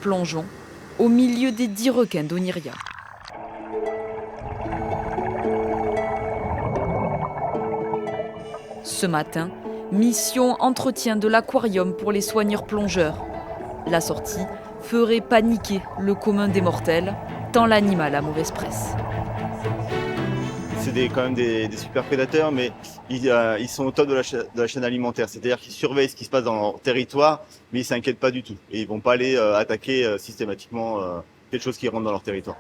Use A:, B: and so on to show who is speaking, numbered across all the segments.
A: plongeons au milieu des 10 requins d'Oniria. Ce matin, mission entretien de l'aquarium pour les soigneurs plongeurs. La sortie ferait paniquer le commun des mortels, tant l'animal a mauvaise presse.
B: C'est quand même des super prédateurs, mais ils sont au top de la chaîne alimentaire. C'est-à-dire qu'ils surveillent ce qui se passe dans leur territoire, mais ils ne s'inquiètent pas du tout. Et ils ne vont pas aller attaquer systématiquement quelque chose qui rentre dans leur territoire.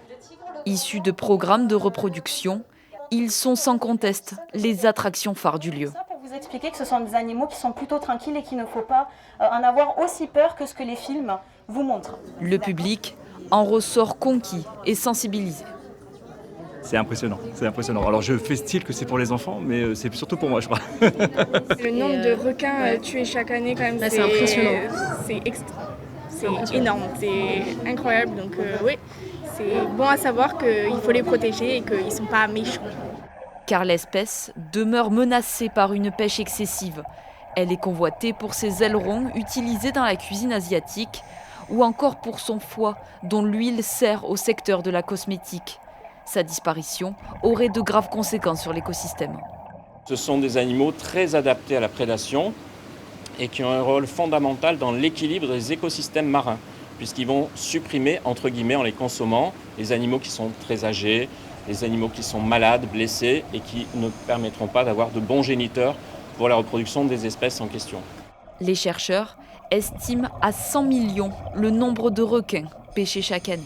A: Issus de programmes de reproduction, ils sont sans conteste les attractions phares du lieu.
C: Pour vous expliquer que ce sont des animaux qui sont plutôt tranquilles et qu'il ne faut pas en avoir aussi peur que ce que les films vous montrent.
A: Le public en ressort conquis et sensibilisé.
D: C'est impressionnant, c'est impressionnant. Alors je fais style que c'est pour les enfants, mais c'est surtout pour moi, je crois.
E: Le nombre de requins tués chaque année, quand même,
F: c'est impressionnant.
E: C'est énorme, c'est incroyable. Donc oui, c'est bon à savoir qu'il faut les protéger et qu'ils ne sont pas méchants.
A: Car l'espèce demeure menacée par une pêche excessive. Elle est convoitée pour ses ailerons utilisés dans la cuisine asiatique ou encore pour son foie dont l'huile sert au secteur de la cosmétique. Sa disparition aurait de graves conséquences sur l'écosystème.
G: Ce sont des animaux très adaptés à la prédation et qui ont un rôle fondamental dans l'équilibre des écosystèmes marins, puisqu'ils vont supprimer, entre guillemets, en les consommant, les animaux qui sont très âgés, les animaux qui sont malades, blessés et qui ne permettront pas d'avoir de bons géniteurs pour la reproduction des espèces en question.
A: Les chercheurs estiment à 100 millions le nombre de requins pêchés chaque année.